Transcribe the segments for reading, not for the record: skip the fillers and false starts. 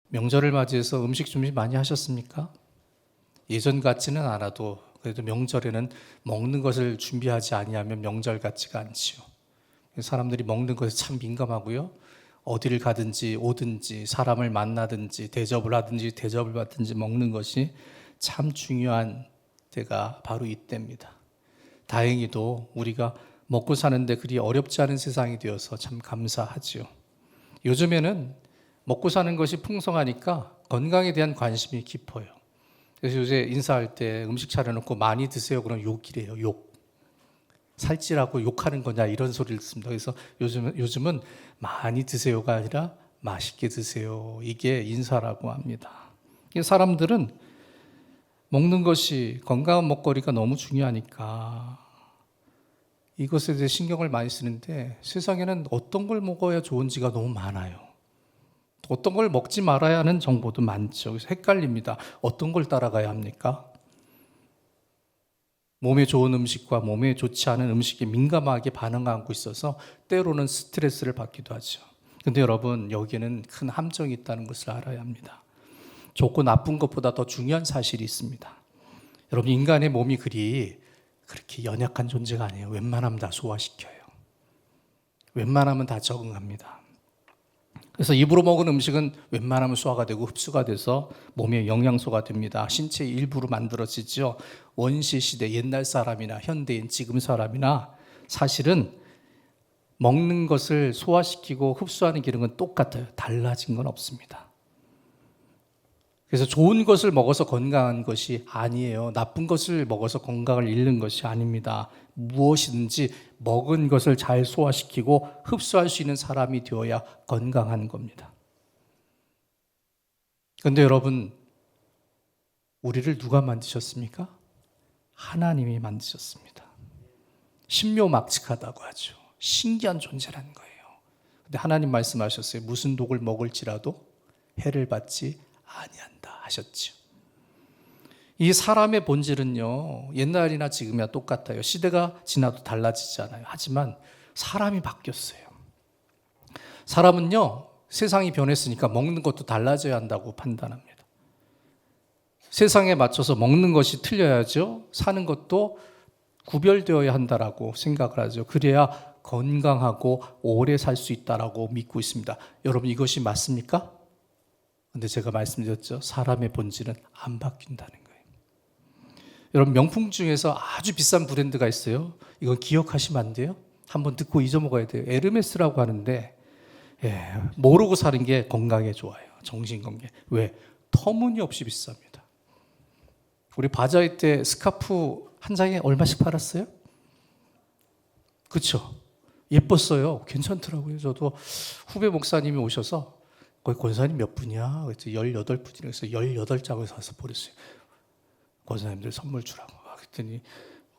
명절을 맞이해서 음식 준비 많이 하셨습니까? 예전 같지는 않아도 그래도 명절에는 먹는 것을 준비하지 아니하면 명절 같지가 않지요. 사람들이 먹는 것에 참 민감하고요. 어디를 가든지 오든지 사람을 만나든지 대접을 하든지 대접을 받든지 먹는 것이 참 중요한 때가 바로 이때입니다. 다행히도 우리가 먹고 사는데 그리 어렵지 않은 세상이 되어서 참 감사하지요. 요즘에는 먹고 사는 것이 풍성하니까 건강에 대한 관심이 깊어요. 그래서 요새 인사할 때 음식 차려놓고 많이 드세요. 그럼 욕이래요. 욕. 살찌라고 욕하는 거냐 이런 소리를 듣습니다. 그래서 요즘은 많이 드세요가 아니라 맛있게 드세요. 이게 인사라고 합니다. 사람들은 먹는 것이 건강한 먹거리가 너무 중요하니까 이것에 대해 신경을 많이 쓰는데 세상에는 어떤 걸 먹어야 좋은지가 너무 많아요. 어떤 걸 먹지 말아야 하는 정보도 많죠. 그래서 헷갈립니다. 어떤 걸 따라가야 합니까? 몸에 좋은 음식과 몸에 좋지 않은 음식에 민감하게 반응하고 있어서 때로는 스트레스를 받기도 하죠. 근데 여러분, 여기에는 큰 함정이 있다는 것을 알아야 합니다. 좋고 나쁜 것보다 더 중요한 사실이 있습니다. 여러분, 인간의 몸이 그렇게 연약한 존재가 아니에요. 웬만하면 다 소화시켜요. 웬만하면 다 적응합니다. 그래서 입으로 먹은 음식은 웬만하면 소화가 되고 흡수가 돼서 몸에 영양소가 됩니다. 신체의 일부로 만들어지죠. 원시 시대 옛날 사람이나 현대인 지금 사람이나 사실은 먹는 것을 소화시키고 흡수하는 기능은 똑같아요. 달라진 건 없습니다. 그래서 좋은 것을 먹어서 건강한 것이 아니에요. 나쁜 것을 먹어서 건강을 잃는 것이 아닙니다. 무엇이든지 먹은 것을 잘 소화시키고 흡수할 수 있는 사람이 되어야 건강한 겁니다. 그런데 여러분, 우리를 누가 만드셨습니까? 하나님이 만드셨습니다. 신묘막측하다고 하죠. 신기한 존재라는 거예요. 근데 하나님 말씀하셨어요. 무슨 독을 먹을지라도 해를 받지 아니한다 하셨죠. 이 사람의 본질은요, 옛날이나 지금이나 똑같아요. 시대가 지나도 달라지지 않아요. 하지만 사람이 바뀌었어요. 사람은요, 세상이 변했으니까 먹는 것도 달라져야 한다고 판단합니다. 세상에 맞춰서 먹는 것이 틀려야죠. 사는 것도 구별되어야 한다라고 생각을 하죠. 그래야 건강하고 오래 살 수 있다라고 믿고 있습니다. 여러분, 이것이 맞습니까? 근데 제가 말씀드렸죠. 사람의 본질은 안 바뀐다는 거예요. 여러분, 명품 중에서 아주 비싼 브랜드가 있어요. 이건 기억하시면 안 돼요. 한번 듣고 잊어먹어야 돼요. 에르메스라고 하는데 모르고 사는 게 건강에 좋아요. 정신건강에. 왜? 터무니없이 비쌉니다. 우리 바자회 때 스카프 한 장에 얼마씩 팔았어요? 그렇죠? 예뻤어요. 괜찮더라고요. 저도 후배 목사님이 오셔서 거기 권사님 몇 분이야? 그랬더니 18분이라 그래서 18장을 사서 버렸어요. 권사님들 선물 주라고. 그랬더니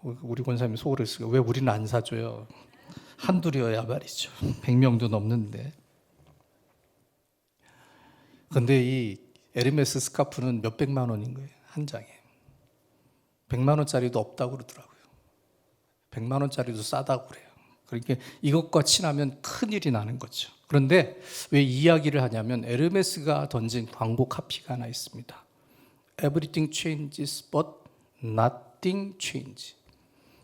우리 권사님이 속으로 했어요. 왜 우리는 안 사줘요? 한둘이어야 말이죠. 100명도 넘는데. 근데 이 에르메스 스카프는 몇백만 원인 거예요. 한 장에. 100만 원짜리도 없다고 그러더라고요. 100만 원짜리도 싸다고 그래요. 그러니까 이것과 친하면 큰일이 나는 거죠. 그런데 왜 이야기를 하냐면 에르메스가 던진 광고 카피가 하나 있습니다. Everything changes but nothing changes.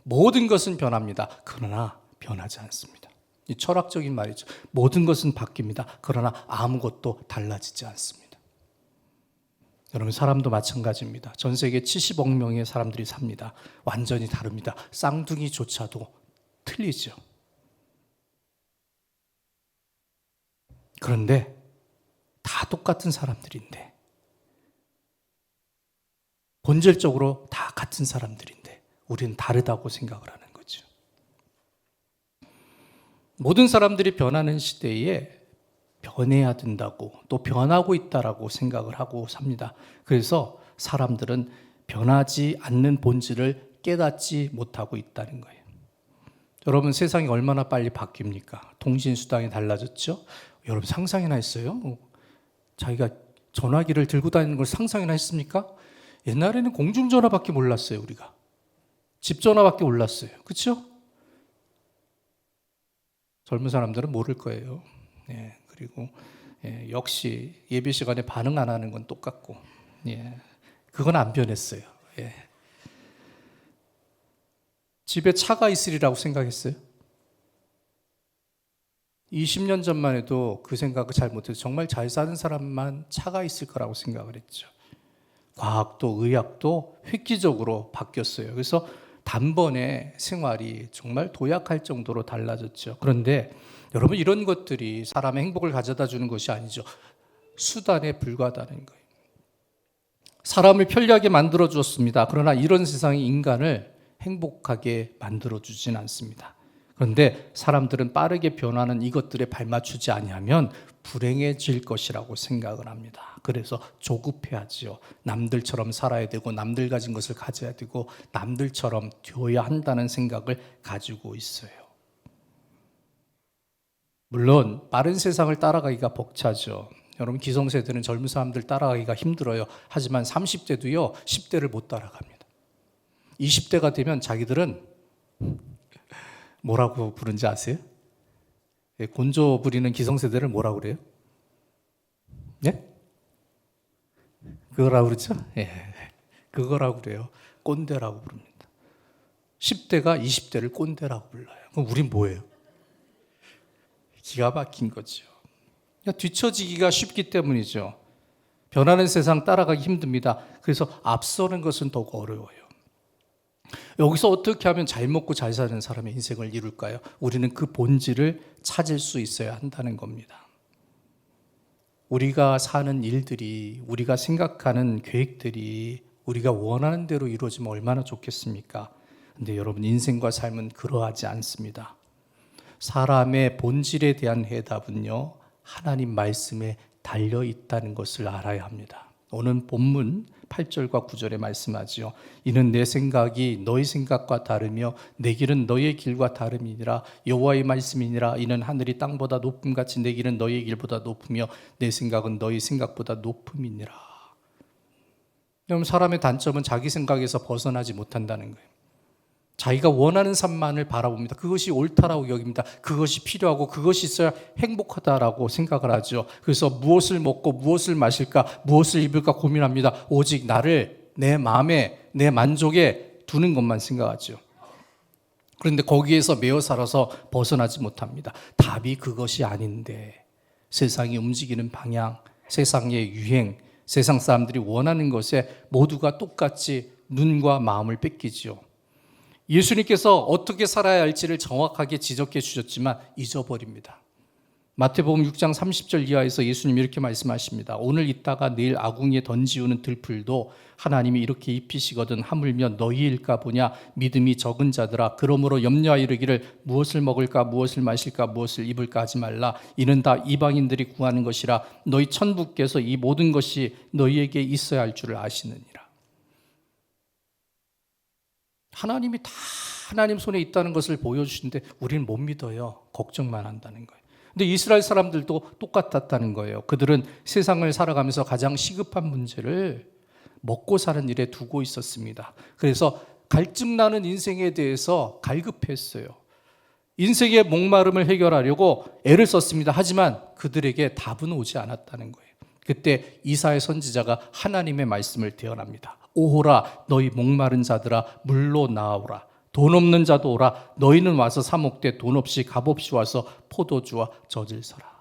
모든 것은 변합니다. 그러나 변하지 않습니다. 이 철학적인 말이죠. 모든 것은 바뀝니다. 그러나 아무것도 달라지지 않습니다. 여러분, 사람도 마찬가지입니다. 전 세계 70억 명의 사람들이 삽니다. 완전히 다릅니다. 쌍둥이조차도 틀리죠. 그런데 다 똑같은 사람들인데, 본질적으로 다 같은 사람들인데 우리는 다르다고 생각을 하는 거죠. 모든 사람들이 변하는 시대에 변해야 된다고, 또 변하고 있다라고 생각을 하고 삽니다. 그래서 사람들은 변하지 않는 본질을 깨닫지 못하고 있다는 거예요. 여러분, 세상이 얼마나 빨리 바뀝니까? 통신수단이 달라졌죠? 여러분, 상상이나 했어요? 자기가 전화기를 들고 다니는 걸 상상이나 했습니까? 옛날에는 공중전화밖에 몰랐어요. 우리가 집전화밖에 몰랐어요. 그렇죠? 젊은 사람들은 모를 거예요. 그리고 예, 역시 예배 시간에 반응 안 하는 건 똑같고, 예, 그건 안 변했어요. 예. 집에 차가 있으리라고 생각했어요? 20년 전만 해도 그 생각을 잘 못해서 정말 잘 사는 사람만 차가 있을 거라고 생각을 했죠. 과학도 의학도 획기적으로 바뀌었어요. 그래서 단번에 생활이 정말 도약할 정도로 달라졌죠. 그런데 여러분, 이런 것들이 사람의 행복을 가져다 주는 것이 아니죠. 수단에 불과하다는 거예요. 사람을 편리하게 만들어 주었습니다. 그러나 이런 세상이 인간을 행복하게 만들어 주진 않습니다. 그런데 사람들은 빠르게 변하는 이것들에 발맞추지 아니하면 불행해질 것이라고 생각을 합니다. 그래서 조급해하지요. 남들처럼 살아야 되고 남들 가진 것을 가져야 되고 남들처럼 되어야 한다는 생각을 가지고 있어요. 물론 빠른 세상을 따라가기가 벅차죠. 여러분, 기성세대는 젊은 사람들 따라가기가 힘들어요. 하지만 30대도요 10대를 못 따라갑니다. 20대가 되면 자기들은 뭐라고 부른지 아세요? 곤조 부리는 기성세대를 뭐라고 그래요? 네? 그거라고 그러죠? 예, 그거라고 그래요. 꼰대라고 부릅니다. 10대가 20대를 꼰대라고 불러요. 그럼 우린 뭐예요? 기가 막힌 거죠. 뒤처지기가 쉽기 때문이죠. 변하는 세상 따라가기 힘듭니다. 그래서 앞서는 것은 더욱 어려워요. 여기서 어떻게 하면 잘 먹고 잘 사는 사람의 인생을 이룰까요? 우리는 그 본질을 찾을 수 있어야 한다는 겁니다. 우리가 사는 일들이, 우리가 생각하는 계획들이 우리가 원하는 대로 이루어지면 얼마나 좋겠습니까? 근데 여러분, 인생과 삶은 그러하지 않습니다. 사람의 본질에 대한 해답은요, 하나님 말씀에 달려 있다는 것을 알아야 합니다. 오늘 본문 8절과 9절에 말씀하지요. 이는 내 생각이 너희 생각과 다르며 내 길은 너희의 길과 다름이니라. 여호와의 말씀이니라. 이는 하늘이 땅보다 높음 같이 내 길은 너희의 길보다 높으며 내 생각은 너희 생각보다 높음이니라. 여러분, 사람의 단점은 자기 생각에서 벗어나지 못한다는 거예요. 자기가 원하는 삶만을 바라봅니다. 그것이 옳다라고 여깁니다. 그것이 필요하고 그것이 있어야 행복하다라고 생각을 하죠. 그래서 무엇을 먹고 무엇을 마실까, 무엇을 입을까 고민합니다. 오직 나를 내 마음에, 내 만족에 두는 것만 생각하죠. 그런데 거기에서 매여 살아서 벗어나지 못합니다. 답이 그것이 아닌데, 세상이 움직이는 방향, 세상의 유행, 세상 사람들이 원하는 것에 모두가 똑같이 눈과 마음을 뺏기지요. 예수님께서 어떻게 살아야 할지를 정확하게 지적해 주셨지만 잊어버립니다. 마태복음 6장 30절 이하에서 예수님이 이렇게 말씀하십니다. 오늘 있다가 내일 아궁이에 던지우는 들풀도 하나님이 이렇게 입히시거든 하물며 너희일까 보냐. 믿음이 적은 자들아, 그러므로 염려하여 이르기를 무엇을 먹을까, 무엇을 마실까, 무엇을 입을까 하지 말라. 이는 다 이방인들이 구하는 것이라. 너희 천부께서 이 모든 것이 너희에게 있어야 할 줄을 아시느니라. 하나님이 다 하나님 손에 있다는 것을 보여주시는데 우리는 못 믿어요. 걱정만 한다는 거예요. 근데 이스라엘 사람들도 똑같았다는 거예요. 그들은 세상을 살아가면서 가장 시급한 문제를 먹고 사는 일에 두고 있었습니다. 그래서 갈증나는 인생에 대해서 갈급했어요. 인생의 목마름을 해결하려고 애를 썼습니다. 하지만 그들에게 답은 오지 않았다는 거예요. 그때 이사야 선지자가 하나님의 말씀을 대언합니다. 오호라 너희 목마른 자들아 물로 나아오라. 돈 없는 자도 오라. 너희는 와서 사 먹되 돈 없이 값 없이 와서 포도주와 젖을 서라.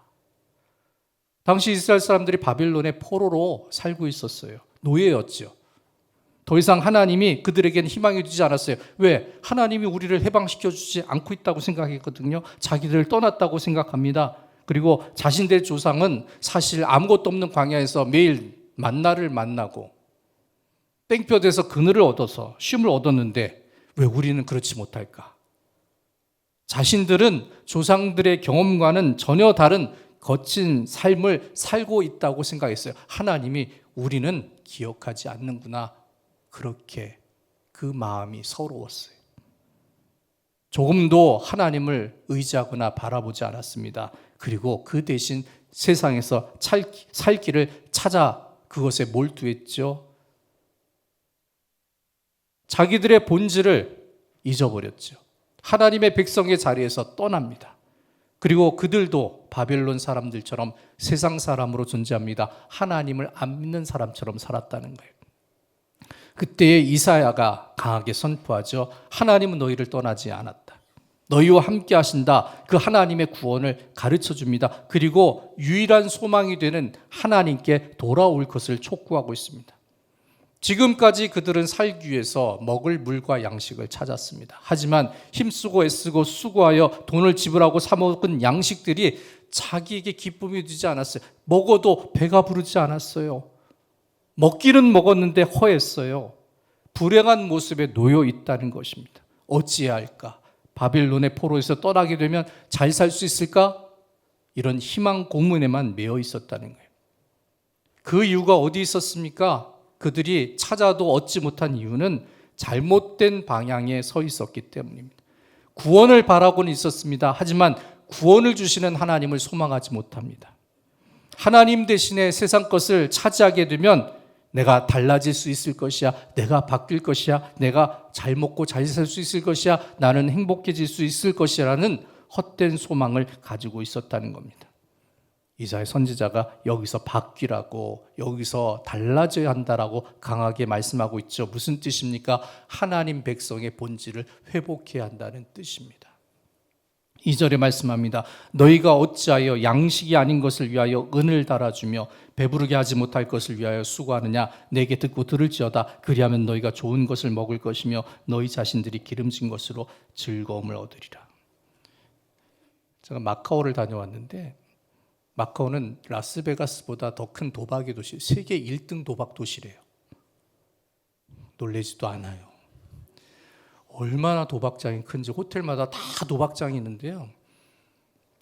당시 이스라엘 사람들이 바빌론의 포로로 살고 있었어요. 노예였죠. 더 이상 하나님이 그들에게는 희망이 되지 않았어요. 왜? 하나님이 우리를 해방시켜주지 않고 있다고 생각했거든요. 자기들을 떠났다고 생각합니다. 그리고 자신들의 조상은 사실 아무것도 없는 광야에서 매일 만나를 만나고 땡볕에서 그늘을 얻어서 쉼을 얻었는데 왜 우리는 그렇지 못할까? 자신들은 조상들의 경험과는 전혀 다른 거친 삶을 살고 있다고 생각했어요. 하나님이 우리는 기억하지 않는구나. 그렇게 그 마음이 서러웠어요. 조금도 하나님을 의지하거나 바라보지 않았습니다. 그리고 그 대신 세상에서 살 길을 찾아 그것에 몰두했죠. 자기들의 본질을 잊어버렸죠. 하나님의 백성의 자리에서 떠납니다. 그리고 그들도 바벨론 사람들처럼 세상 사람으로 존재합니다. 하나님을 안 믿는 사람처럼 살았다는 거예요. 그때에 이사야가 강하게 선포하죠. 하나님은 너희를 떠나지 않았다. 너희와 함께 하신다. 그 하나님의 구원을 가르쳐 줍니다. 그리고 유일한 소망이 되는 하나님께 돌아올 것을 촉구하고 있습니다. 지금까지 그들은 살기 위해서 먹을 물과 양식을 찾았습니다. 하지만 힘쓰고 애쓰고 수고하여 돈을 지불하고 사 먹은 양식들이 자기에게 기쁨이 되지 않았어요. 먹어도 배가 부르지 않았어요. 먹기는 먹었는데 허했어요. 불행한 모습에 놓여 있다는 것입니다. 어찌해야 할까? 바빌론의 포로에서 떠나게 되면 잘 살 수 있을까? 이런 희망 고문에만 매여 있었다는 거예요. 그 이유가 어디 있었습니까? 그들이 찾아도 얻지 못한 이유는 잘못된 방향에 서 있었기 때문입니다. 구원을 바라고는 있었습니다. 하지만 구원을 주시는 하나님을 소망하지 못합니다. 하나님 대신에 세상 것을 차지하게 되면 내가 달라질 수 있을 것이야, 내가 바뀔 것이야, 내가 잘 먹고 잘 살 수 있을 것이야, 나는 행복해질 수 있을 것이라는 헛된 소망을 가지고 있었다는 겁니다. 이사야 선지자가 여기서 바뀌라고, 여기서 달라져야 한다라고 강하게 말씀하고 있죠. 무슨 뜻입니까? 하나님 백성의 본질을 회복해야 한다는 뜻입니다. 2절에 말씀합니다. 너희가 어찌하여 양식이 아닌 것을 위하여 은을 달아주며 배부르게 하지 못할 것을 위하여 수고하느냐? 내게 듣고 들을지어다. 그리하면 너희가 좋은 것을 먹을 것이며 너희 자신들이 기름진 것으로 즐거움을 얻으리라. 제가 마카오를 다녀왔는데 마카오는 라스베가스보다 더 큰 도박의 도시, 세계 1등 도박 도시래요. 놀라지도 않아요. 얼마나 도박장이 큰지 호텔마다 다 도박장이 있는데요.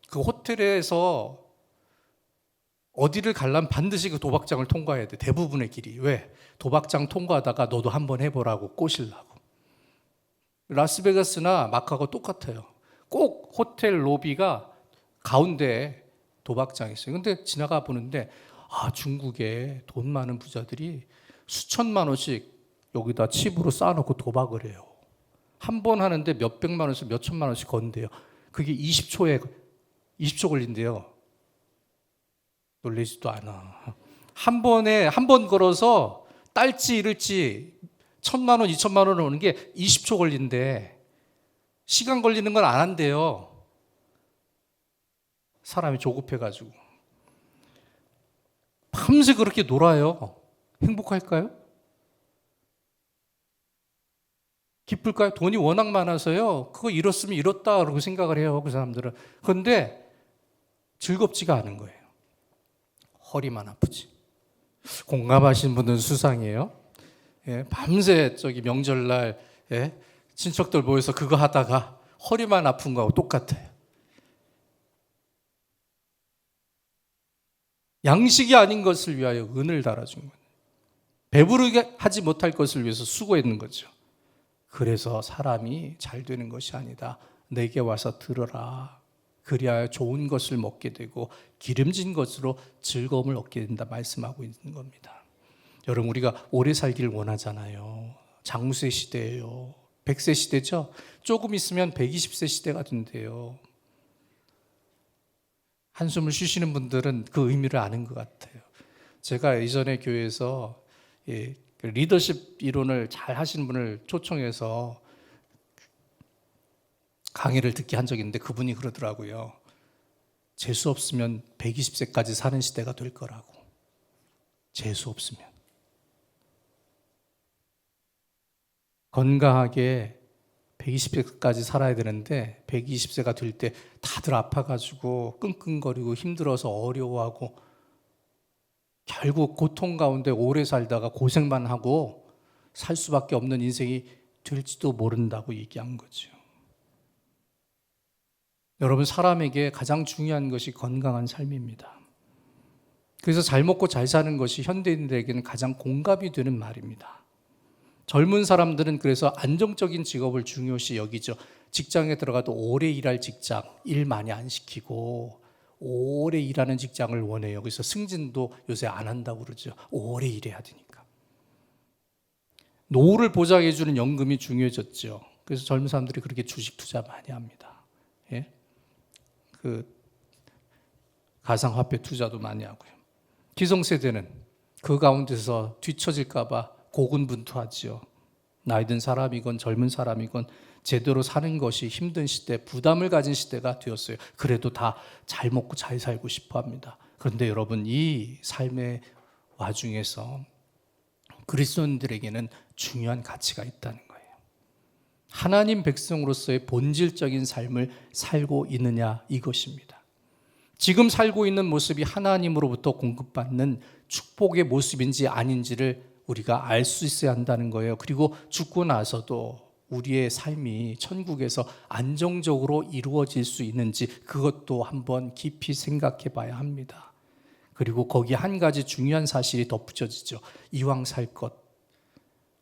그 호텔에서 어디를 가려면 반드시 그 도박장을 통과해야 돼. 대부분의 길이. 왜? 도박장 통과하다가 너도 한번 해보라고 꼬시려고. 라스베가스나 마카오가 똑같아요. 꼭 호텔 로비가 가운데에 도박장이 있어요. 근데 지나가 보는데 중국에 돈 많은 부자들이 수천만 원씩 여기다 칩으로 쌓아놓고 도박을 해요. 한 번 하는데 몇백만 원씩 몇천만 원씩 건대요. 그게 20초 걸린대요. 놀라지도 않아. 한 번 걸어서 딸지 잃을지 1,000만 원, 2,000만 원 오는 게 20초 걸린대. 시간 걸리는 건 안 한대요. 사람이 조급해가지고. 밤새 그렇게 놀아요. 행복할까요? 기쁠까요? 돈이 워낙 많아서요. 그거 잃었으면 잃었다 그러고 생각을 해요. 그 사람들은. 그런데 즐겁지가 않은 거예요. 허리만 아프지. 공감하시는 분들은 수상해요. 예, 밤새 명절날 친척들 모여서 그거 하다가 허리만 아픈 거하고 똑같아요. 양식이 아닌 것을 위하여 은을 달아준 거예요. 배부르게 하지 못할 것을 위해서 수고했는 거죠. 그래서 사람이 잘 되는 것이 아니다. 내게 와서 들어라. 그리하여 좋은 것을 먹게 되고 기름진 것으로 즐거움을 얻게 된다 말씀하고 있는 겁니다. 여러분, 우리가 오래 살기를 원하잖아요. 장세 시대예요. 100세 시대죠. 조금 있으면 120세 시대가 된대요. 한숨을 쉬시는 분들은 그 의미를 아는 것 같아요. 제가 이전에 교회에서 리더십 이론을 잘 하시는 분을 초청해서 강의를 듣게 한 적이 있는데 그분이 그러더라고요. 재수 없으면 120세까지 사는 시대가 될 거라고. 재수 없으면. 건강하게 120세까지 살아야 되는데 120세가 될 때 다들 아파가지고 끙끙거리고 힘들어서 어려워하고 결국 고통 가운데 오래 살다가 고생만 하고 살 수밖에 없는 인생이 될지도 모른다고 얘기한 거죠. 여러분, 사람에게 가장 중요한 것이 건강한 삶입니다. 그래서 잘 먹고 잘 사는 것이 현대인들에게는 가장 공감이 되는 말입니다. 젊은 사람들은 그래서 안정적인 직업을 중요시 여기죠. 직장에 들어가도 오래 일할 직장, 일 많이 안 시키고 오래 일하는 직장을 원해요. 그래서 승진도 요새 안 한다고 그러죠. 오래 일해야 되니까. 노후를 보장해 주는 연금이 중요해졌죠. 그래서 젊은 사람들이 그렇게 주식 투자 많이 합니다. 예? 가상화폐 투자도 많이 하고요. 기성세대는 그 가운데서 뒤처질까 봐 고군분투하지요. 나이 든 사람이건 젊은 사람이건 제대로 사는 것이 힘든 시대, 부담을 가진 시대가 되었어요. 그래도 다 잘 먹고 잘 살고 싶어 합니다. 그런데 여러분, 이 삶의 와중에서 그리스도인들에게는 중요한 가치가 있다는 거예요. 하나님 백성으로서의 본질적인 삶을 살고 있느냐, 이것입니다. 지금 살고 있는 모습이 하나님으로부터 공급받는 축복의 모습인지 아닌지를 우리가 알 수 있어야 한다는 거예요. 그리고 죽고 나서도 우리의 삶이 천국에서 안정적으로 이루어질 수 있는지 그것도 한번 깊이 생각해 봐야 합니다. 그리고 거기에 한 가지 중요한 사실이 덧붙여지죠. 이왕 살 것.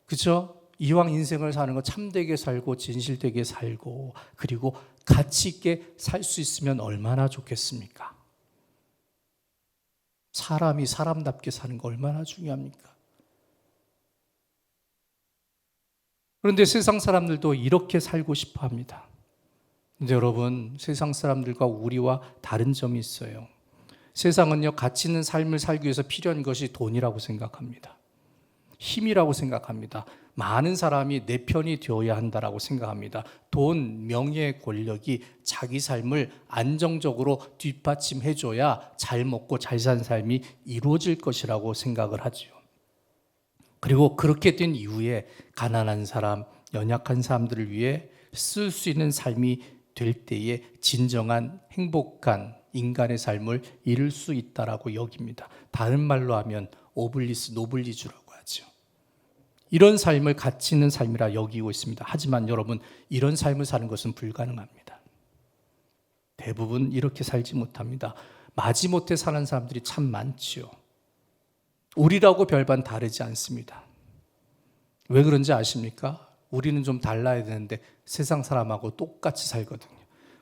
그죠? 이왕 인생을 사는 거 참되게 살고 진실되게 살고 그리고 가치 있게 살 수 있으면 얼마나 좋겠습니까? 사람이 사람답게 사는 거 얼마나 중요합니까? 그런데 세상 사람들도 이렇게 살고 싶어 합니다. 근데 여러분, 세상 사람들과 우리와 다른 점이 있어요. 세상은요, 가치 있는 삶을 살기 위해서 필요한 것이 돈이라고 생각합니다. 힘이라고 생각합니다. 많은 사람이 내 편이 되어야 한다라고 생각합니다. 돈, 명예, 권력이 자기 삶을 안정적으로 뒷받침해줘야 잘 먹고 잘 사는 삶이 이루어질 것이라고 생각을 하죠. 그리고 그렇게 된 이후에 가난한 사람, 연약한 사람들을 위해 쓸 수 있는 삶이 될 때에 진정한 행복한 인간의 삶을 이룰 수 있다라고 여깁니다. 다른 말로 하면 오블리스 노블리주라고 하죠. 이런 삶을 가치 있는 삶이라 여기고 있습니다. 하지만 여러분, 이런 삶을 사는 것은 불가능합니다. 대부분 이렇게 살지 못합니다. 마지못해 사는 사람들이 참 많지요. 우리라고 별반 다르지 않습니다. 왜 그런지 아십니까? 우리는 좀 달라야 되는데 세상 사람하고 똑같이 살거든요.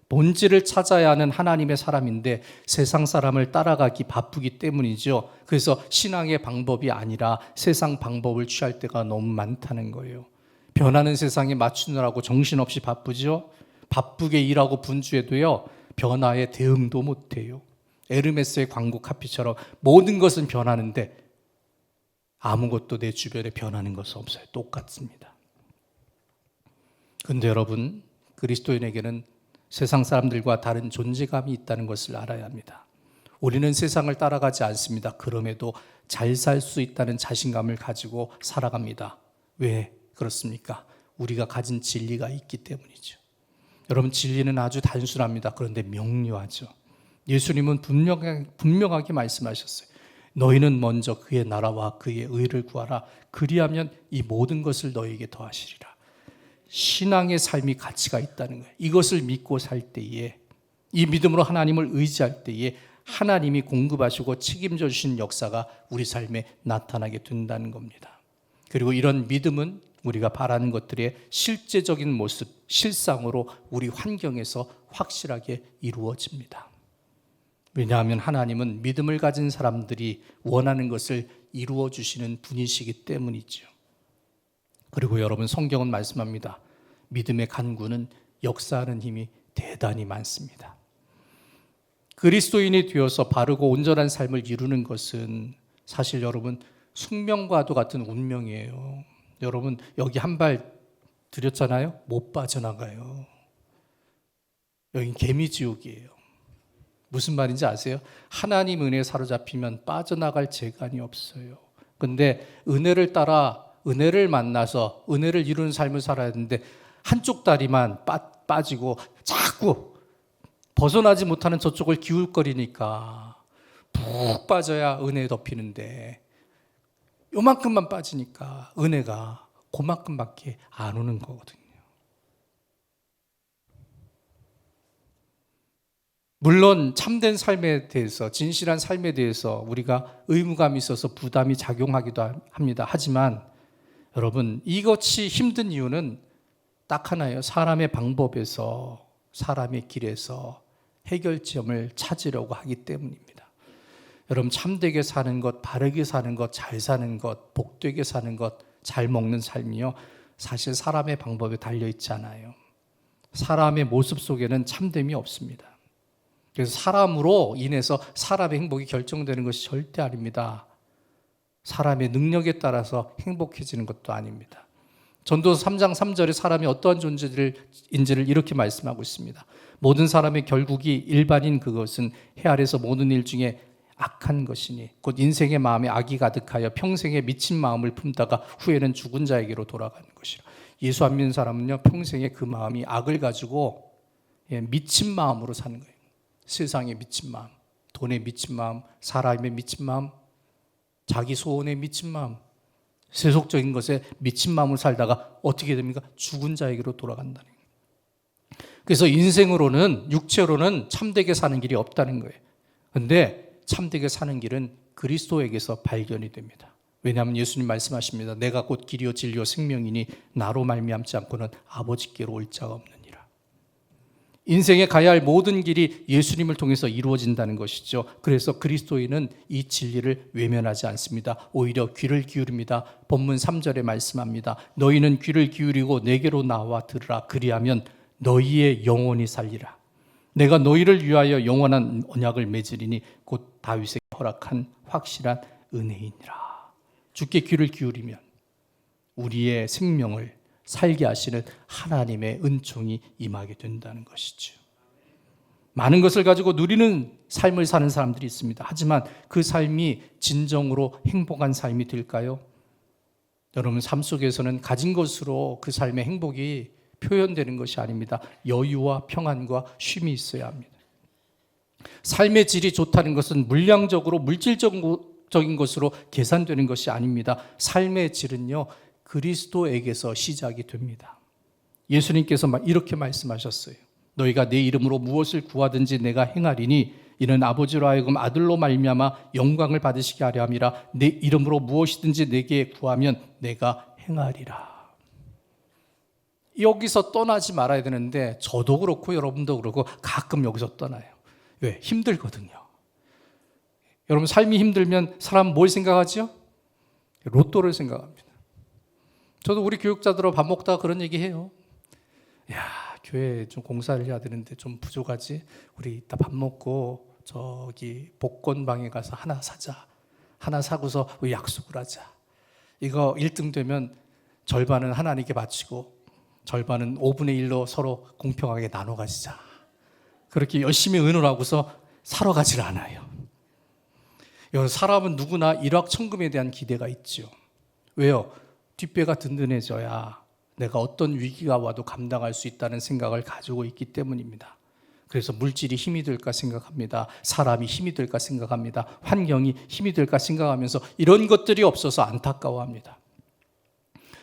본질을 찾아야 하는 하나님의 사람인데 세상 사람을 따라가기 바쁘기 때문이죠. 그래서 신앙의 방법이 아니라 세상 방법을 취할 때가 너무 많다는 거예요. 변하는 세상에 맞추느라고 정신없이 바쁘죠. 바쁘게 일하고 분주해도요, 변화에 대응도 못해요. 에르메스의 광고 카피처럼 모든 것은 변하는데 아무것도 내 주변에 변하는 것은 없어요. 똑같습니다. 그런데 여러분, 그리스도인에게는 세상 사람들과 다른 존재감이 있다는 것을 알아야 합니다. 우리는 세상을 따라가지 않습니다. 그럼에도 잘 살 수 있다는 자신감을 가지고 살아갑니다. 왜 그렇습니까? 우리가 가진 진리가 있기 때문이죠. 여러분, 진리는 아주 단순합니다. 그런데 명료하죠. 예수님은 분명하게 말씀하셨어요. 너희는 먼저 그의 나라와 그의 의를 구하라. 그리하면 이 모든 것을 너희에게 더하시리라. 신앙의 삶이 가치가 있다는 거예요. 이것을 믿고 살 때에, 이 믿음으로 하나님을 의지할 때에 하나님이 공급하시고 책임져 주신 역사가 우리 삶에 나타나게 된다는 겁니다. 그리고 이런 믿음은 우리가 바라는 것들의 실제적인 모습, 실상으로 우리 환경에서 확실하게 이루어집니다. 왜냐하면 하나님은 믿음을 가진 사람들이 원하는 것을 이루어 주시는 분이시기 때문이죠. 그리고 여러분, 성경은 말씀합니다. 믿음의 간구는 역사하는 힘이 대단히 많습니다. 그리스도인이 되어서 바르고 온전한 삶을 이루는 것은 사실 여러분, 숙명과도 같은 운명이에요. 여러분, 여기 한 발 들였잖아요. 못 빠져나가요. 여긴 개미지옥이에요. 무슨 말인지 아세요? 하나님 은혜에 사로잡히면 빠져나갈 재간이 없어요. 근데 은혜를 따라 은혜를 만나서 은혜를 이루는 삶을 살아야 되는데 한쪽 다리만 빠지고 자꾸 벗어나지 못하는 저쪽을 기울거리니까 푹 빠져야 은혜에 덮이는데 요만큼만 빠지니까 은혜가 그만큼밖에 안 오는 거거든요. 물론 참된 삶에 대해서, 진실한 삶에 대해서 우리가 의무감이 있어서 부담이 작용하기도 합니다. 하지만 여러분, 이것이 힘든 이유는 딱 하나예요. 사람의 방법에서, 사람의 길에서 해결점을 찾으려고 하기 때문입니다. 여러분, 참되게 사는 것, 바르게 사는 것, 잘 사는 것, 복되게 사는 것, 잘 먹는 삶이요, 사실 사람의 방법에 달려 있지 않아요. 사람의 모습 속에는 참됨이 없습니다. 그래서 사람으로 인해서 사람의 행복이 결정되는 것이 절대 아닙니다. 사람의 능력에 따라서 행복해지는 것도 아닙니다. 전도서 3장 3절에 사람이 어떠한 존재인지를 이렇게 말씀하고 있습니다. 모든 사람의 결국이 일반인 그것은 해 아래서 모든 일 중에 악한 것이니 곧 인생의 마음에 악이 가득하여 평생에 미친 마음을 품다가 후에는 죽은 자에게로 돌아가는 것이라. 예수 안 믿는 사람은요, 평생에 그 마음이 악을 가지고 미친 마음으로 사는 거예요. 세상에 미친 마음, 돈에 미친 마음, 사람에 미친 마음, 자기 소원에 미친 마음, 세속적인 것에 미친 마음을 살다가 어떻게 됩니까? 죽은 자에게로 돌아간다는 거예요. 그래서 인생으로는, 육체로는 참되게 사는 길이 없다는 거예요. 그런데 참되게 사는 길은 그리스도에게서 발견이 됩니다. 왜냐하면 예수님 말씀하십니다. 내가 곧 길이요 진리요 생명이니 나로 말미암지 않고는 아버지께로 올 자가 없느니라. 인생에 가야 할 모든 길이 예수님을 통해서 이루어진다는 것이죠. 그래서 그리스도인은 이 진리를 외면하지 않습니다. 오히려 귀를 기울입니다. 본문 3절에 말씀합니다. 너희는 귀를 기울이고 내게로 나와 들으라. 그리하면 너희의 영혼이 살리라. 내가 너희를 위하여 영원한 언약을 맺으리니 곧 다윗에게 허락한 확실한 은혜이니라. 주께 귀를 기울이면 우리의 생명을 살게 하시는 하나님의 은총이 임하게 된다는 것이죠. 많은 것을 가지고 누리는 삶을 사는 사람들이 있습니다. 하지만 그 삶이 진정으로 행복한 삶이 될까요? 여러분, 삶 속에서는 가진 것으로 그 삶의 행복이 표현되는 것이 아닙니다. 여유와 평안과 쉼이 있어야 합니다. 삶의 질이 좋다는 것은 물량적으로 물질적인 것으로 계산되는 것이 아닙니다. 삶의 질은요, 그리스도에게서 시작이 됩니다. 예수님께서 이렇게 말씀하셨어요. 너희가 내 이름으로 무엇을 구하든지 내가 행하리니 이는 아버지로 하여금 아들로 말미암아 영광을 받으시게 하려 함이라. 내 이름으로 무엇이든지 내게 구하면 내가 행하리라. 여기서 떠나지 말아야 되는데 저도 그렇고 여러분도 그렇고 가끔 여기서 떠나요. 왜? 힘들거든요. 여러분, 삶이 힘들면 사람 뭘 생각하죠? 로또를 생각합니다. 저도 우리 교육자들하고 밥 먹다가 그런 얘기해요. 야, 교회 좀 공사를 해야 되는데 좀 부족하지? 우리 이따 밥 먹고 저기 복권방에 가서 하나 사자. 하나 사고서 우리 약속을 하자. 이거 1등 되면 절반은 하나님께 바치고 절반은 5분의 1로 서로 공평하게 나눠 가지자. 그렇게 열심히 의논하고서 사러 가질 않아요. 사람은 누구나 일확천금에 대한 기대가 있죠. 왜요? 뒷배가 든든해져야 내가 어떤 위기가 와도 감당할 수 있다는 생각을 가지고 있기 때문입니다. 그래서 물질이 힘이 될까 생각합니다. 사람이 힘이 될까 생각합니다. 환경이 힘이 될까 생각하면서 이런 것들이 없어서 안타까워합니다.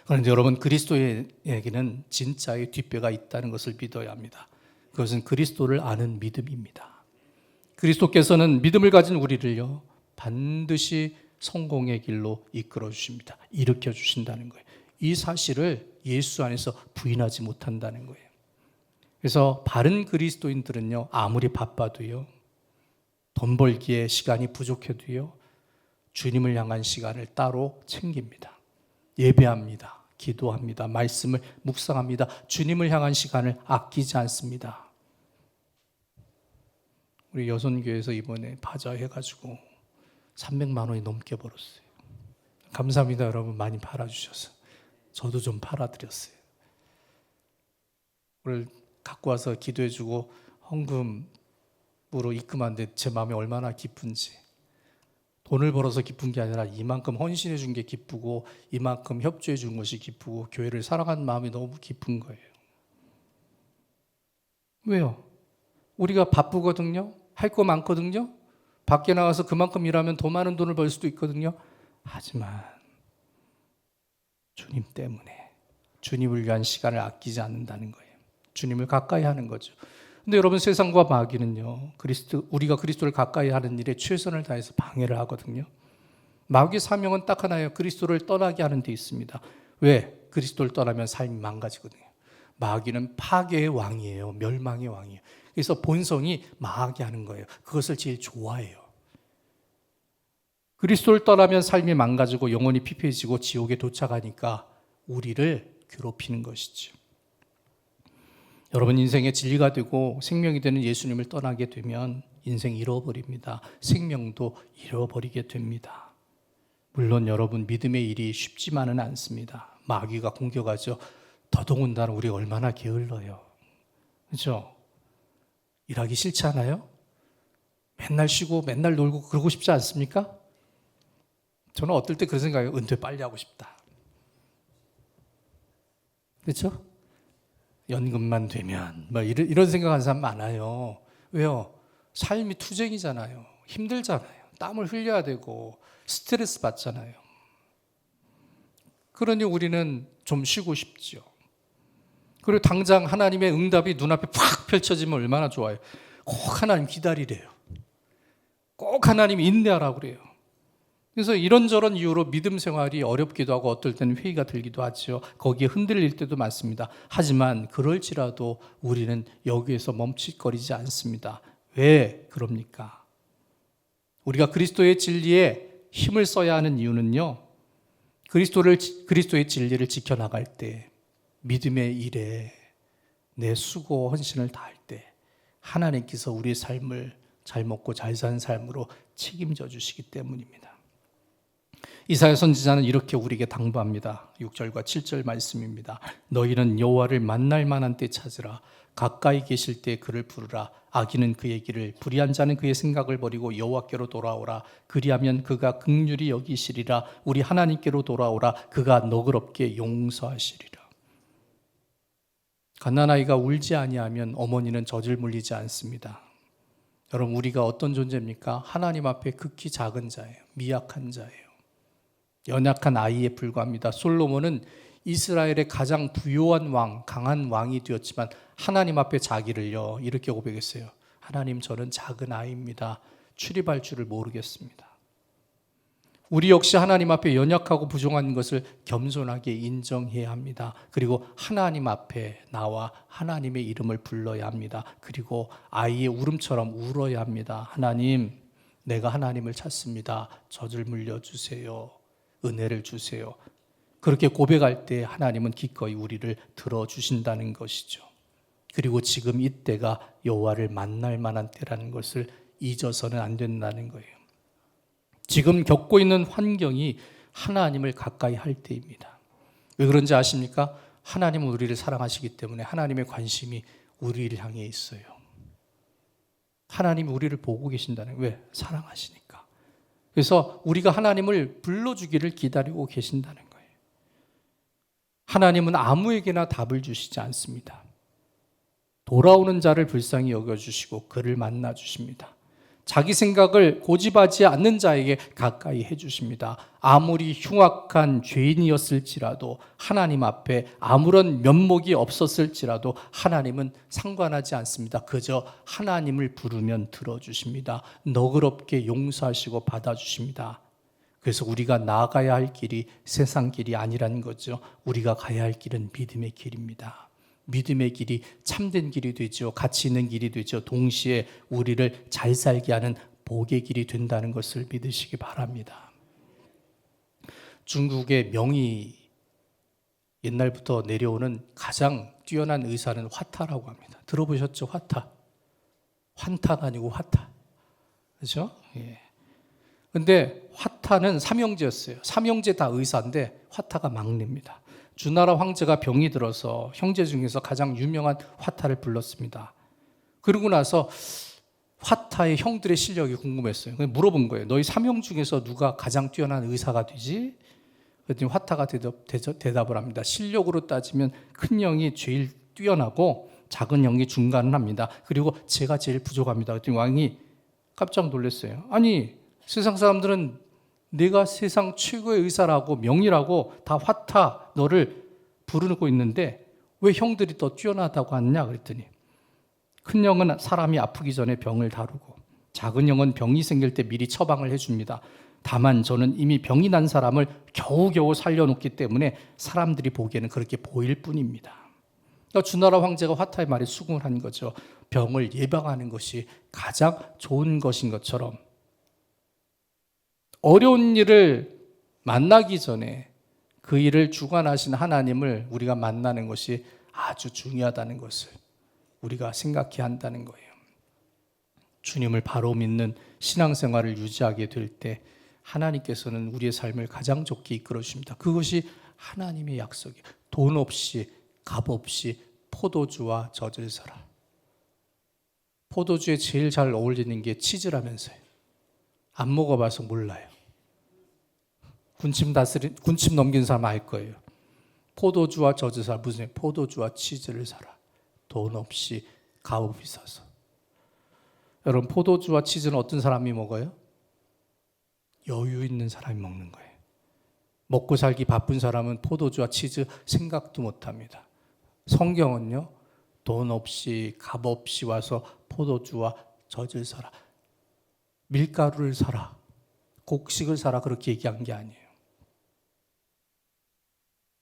그런데 여러분, 그리스도에게는 진짜의 뒷배가 있다는 것을 믿어야 합니다. 그것은 그리스도를 아는 믿음입니다. 그리스도께서는 믿음을 가진 우리를요, 반드시 성공의 길로 이끌어 주십니다. 일으켜 주신다는 거예요. 이 사실을 예수 안에서 부인하지 못한다는 거예요. 그래서 바른 그리스도인들은요, 아무리 바빠도요, 돈 벌기에 시간이 부족해도요, 주님을 향한 시간을 따로 챙깁니다. 예배합니다. 기도합니다. 말씀을 묵상합니다. 주님을 향한 시간을 아끼지 않습니다. 우리 여선교회에서 이번에 바자해가지고 300만 원이 넘게 벌었어요. 감사합니다. 여러분, 많이 팔아주셔서. 저도 좀 팔아드렸어요. 오늘 갖고 와서 기도해주고 헌금으로 입금하는데 제 마음이 얼마나 기쁜지. 돈을 벌어서 기쁜 게 아니라 이만큼 헌신해 준 게 기쁘고 이만큼 협조해 준 것이 기쁘고 교회를 사랑하는 마음이 너무 기쁜 거예요. 왜요? 우리가 바쁘거든요. 할 거 많거든요. 밖에 나가서 그만큼 일하면 더 많은 돈을 벌 수도 있거든요. 하지만 주님 때문에 주님을 위한 시간을 아끼지 않는다는 거예요. 주님을 가까이 하는 거죠. 근데 여러분, 세상과 마귀는요, 우리가 그리스도를 가까이 하는 일에 최선을 다해서 방해를 하거든요. 마귀의 사명은 딱 하나예요. 그리스도를 떠나게 하는 데 있습니다. 왜? 그리스도를 떠나면 삶이 망가지거든요. 마귀는 파괴의 왕이에요. 멸망의 왕이에요. 그래서 본성이 망하게 하는 거예요. 그것을 제일 좋아해요. 그리스도를 떠나면 삶이 망가지고 영혼이 피폐해지고 지옥에 도착하니까 우리를 괴롭히는 것이죠. 여러분 인생의 진리가 되고 생명이 되는 예수님을 떠나게 되면 인생 잃어버립니다. 생명도 잃어버리게 됩니다. 물론 여러분 믿음의 일이 쉽지만은 않습니다. 마귀가 공격하죠. 더더군다나 우리가 얼마나 게을러요. 그렇죠? 일하기 싫지 않아요? 맨날 쉬고 맨날 놀고 그러고 싶지 않습니까? 저는 어떨 때 그런 생각이에요. 은퇴 빨리 하고 싶다. 그렇죠? 연금만 되면 뭐 이런 생각하는 사람 많아요. 왜요? 삶이 투쟁이잖아요. 힘들잖아요. 땀을 흘려야 되고 스트레스 받잖아요. 그러니 우리는 좀 쉬고 싶죠. 그리고 당장 하나님의 응답이 눈앞에 팍 펼쳐지면 얼마나 좋아요. 꼭 하나님 기다리래요. 꼭 하나님 인내하라고 그래요. 그래서 이런저런 이유로 믿음 생활이 어렵기도 하고 어떨 때는 회의가 들기도 하죠. 거기에 흔들릴 때도 많습니다. 하지만 그럴지라도 우리는 여기에서 멈칫거리지 않습니다. 왜 그럽니까? 우리가 그리스도의 진리에 힘을 써야 하는 이유는요. 그리스도의 진리를 지켜나갈 때 믿음의 일에 내 수고 헌신을 다할 때 하나님께서 우리의 삶을 잘 먹고 잘 사는 삶으로 책임져 주시기 때문입니다. 이사야 선지자는 이렇게 우리에게 당부합니다. 6절과 7절 말씀입니다. 너희는 여호와를 만날 만한 때 찾으라. 가까이 계실 때 그를 부르라. 악인은 그의 길을, 불의한 자는 그의 생각을 버리고 여호와께로 돌아오라. 그리하면 그가 긍휼히 여기시리라. 우리 하나님께로 돌아오라. 그가 너그럽게 용서하시리라. 갓난아이가 울지 아니하면 어머니는 젖을 물리지 않습니다. 여러분, 우리가 어떤 존재입니까? 하나님 앞에 극히 작은 자예요. 미약한 자예요. 연약한 아이에 불과합니다. 솔로몬은 이스라엘의 가장 부요한 왕, 강한 왕이 되었지만 하나님 앞에 자기를요 이렇게 고백했어요. 하나님, 저는 작은 아이입니다. 출입할 줄을 모르겠습니다. 우리 역시 하나님 앞에 연약하고 부족한 것을 겸손하게 인정해야 합니다. 그리고 하나님 앞에 나와 하나님의 이름을 불러야 합니다. 그리고 아이의 울음처럼 울어야 합니다. 하나님, 내가 하나님을 찾습니다. 젖을 물려주세요. 은혜를 주세요. 그렇게 고백할 때 하나님은 기꺼이 우리를 들어주신다는 것이죠. 그리고 지금 이때가 여호와를 만날 만한 때라는 것을 잊어서는 안 된다는 거예요. 지금 겪고 있는 환경이 하나님을 가까이 할 때입니다. 왜 그런지 아십니까? 하나님은 우리를 사랑하시기 때문에 하나님의 관심이 우리를 향해 있어요. 하나님이 우리를 보고 계신다는 거예요. 왜? 사랑하시니까. 그래서 우리가 하나님을 불러주기를 기다리고 계신다는 거예요. 하나님은 아무에게나 답을 주시지 않습니다. 돌아오는 자를 불쌍히 여겨주시고 그를 만나주십니다. 자기 생각을 고집하지 않는 자에게 가까이 해주십니다. 아무리 흉악한 죄인이었을지라도 하나님 앞에 아무런 면목이 없었을지라도 하나님은 상관하지 않습니다. 그저 하나님을 부르면 들어주십니다. 너그럽게 용서하시고 받아주십니다. 그래서 우리가 나아가야 할 길이 세상 길이 아니라는 거죠. 우리가 가야 할 길은 믿음의 길입니다. 믿음의 길이 참된 길이 되죠. 가치 있는 길이 되죠. 동시에 우리를 잘 살게 하는 복의 길이 된다는 것을 믿으시기 바랍니다. 중국의 명의 옛날부터 내려오는 가장 뛰어난 의사는 화타라고 합니다. 들어보셨죠? 화타. 환타가 아니고 화타. 그렇죠? 예. 근데 화타는 삼형제였어요. 삼형제 다 의사인데 화타가 막내입니다. 주나라 황제가 병이 들어서 형제 중에서 가장 유명한 화타를 불렀습니다. 그러고 나서 화타의 형들의 실력이 궁금했어요. 그래서 물어본 거예요. 너희 삼형 중에서 누가 가장 뛰어난 의사가 되지? 그랬더니 화타가 대답을 합니다. 실력으로 따지면 큰 형이 제일 뛰어나고 작은 형이 중간은 합니다. 그리고 제가 제일 부족합니다. 그랬더니 왕이 깜짝 놀랐어요. 아니, 세상 사람들은 내가 세상 최고의 의사라고 명의라고 다 화타 너를 부르고 있는데 왜 형들이 더 뛰어나다고 하느냐 그랬더니 큰 형은 사람이 아프기 전에 병을 다루고 작은 형은 병이 생길 때 미리 처방을 해줍니다. 다만 저는 이미 병이 난 사람을 겨우겨우 살려놓기 때문에 사람들이 보기에는 그렇게 보일 뿐입니다. 그러니까 주나라 황제가 화타의 말에 수긍을 한 거죠. 병을 예방하는 것이 가장 좋은 것인 것처럼 어려운 일을 만나기 전에 그 일을 주관하신 하나님을 우리가 만나는 것이 아주 중요하다는 것을 우리가 생각해야 한다는 거예요. 주님을 바로 믿는 신앙생활을 유지하게 될 때 하나님께서는 우리의 삶을 가장 좋게 이끌어 주십니다. 그것이 하나님의 약속이에요. 돈 없이 값 없이 포도주와 젖을 사라. 포도주에 제일 잘 어울리는 게 치즈라면서요. 안 먹어봐서 몰라요. 군침 넘긴 사람 알 거예요. 포도주와 젖을 사라. 무슨 포도주와 치즈를 사라. 돈 없이 값 없이 사서. 여러분, 포도주와 치즈는 어떤 사람이 먹어요? 여유 있는 사람이 먹는 거예요. 먹고 살기 바쁜 사람은 포도주와 치즈 생각도 못합니다. 성경은요, 돈 없이 값 없이 와서 포도주와 젖을 사라, 밀가루를 사라, 곡식을 사라 그렇게 얘기한 게 아니에요.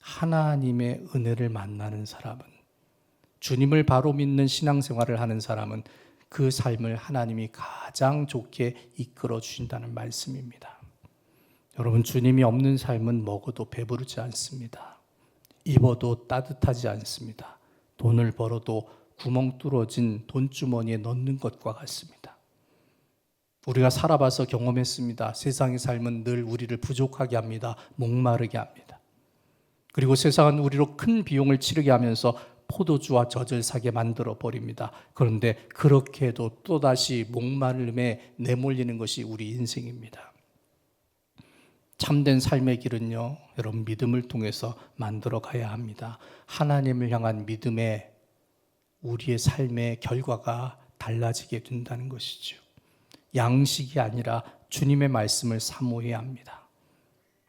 하나님의 은혜를 만나는 사람은, 주님을 바로 믿는 신앙생활을 하는 사람은 그 삶을 하나님이 가장 좋게 이끌어 주신다는 말씀입니다. 여러분, 주님이 없는 삶은 먹어도 배부르지 않습니다. 입어도 따뜻하지 않습니다. 돈을 벌어도 구멍 뚫어진 돈주머니에 넣는 것과 같습니다. 우리가 살아봐서 경험했습니다. 세상의 삶은 늘 우리를 부족하게 합니다. 목마르게 합니다. 그리고 세상은 우리로 큰 비용을 치르게 하면서 포도주와 젖을 사게 만들어 버립니다. 그런데 그렇게 해도 또다시 목마름에 내몰리는 것이 우리 인생입니다. 참된 삶의 길은요, 여러분, 믿음을 통해서 만들어 가야 합니다. 하나님을 향한 믿음에 우리의 삶의 결과가 달라지게 된다는 것이죠. 양식이 아니라 주님의 말씀을 사모해야 합니다.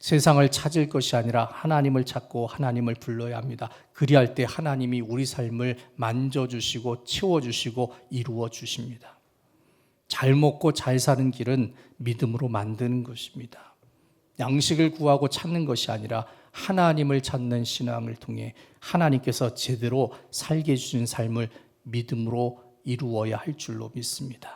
세상을 찾을 것이 아니라 하나님을 찾고 하나님을 불러야 합니다. 그리할 때 하나님이 우리 삶을 만져주시고 채워주시고 이루어 주십니다. 잘 먹고 잘 사는 길은 믿음으로 만드는 것입니다. 양식을 구하고 찾는 것이 아니라 하나님을 찾는 신앙을 통해 하나님께서 제대로 살게 해주신 삶을 믿음으로 이루어야 할 줄로 믿습니다.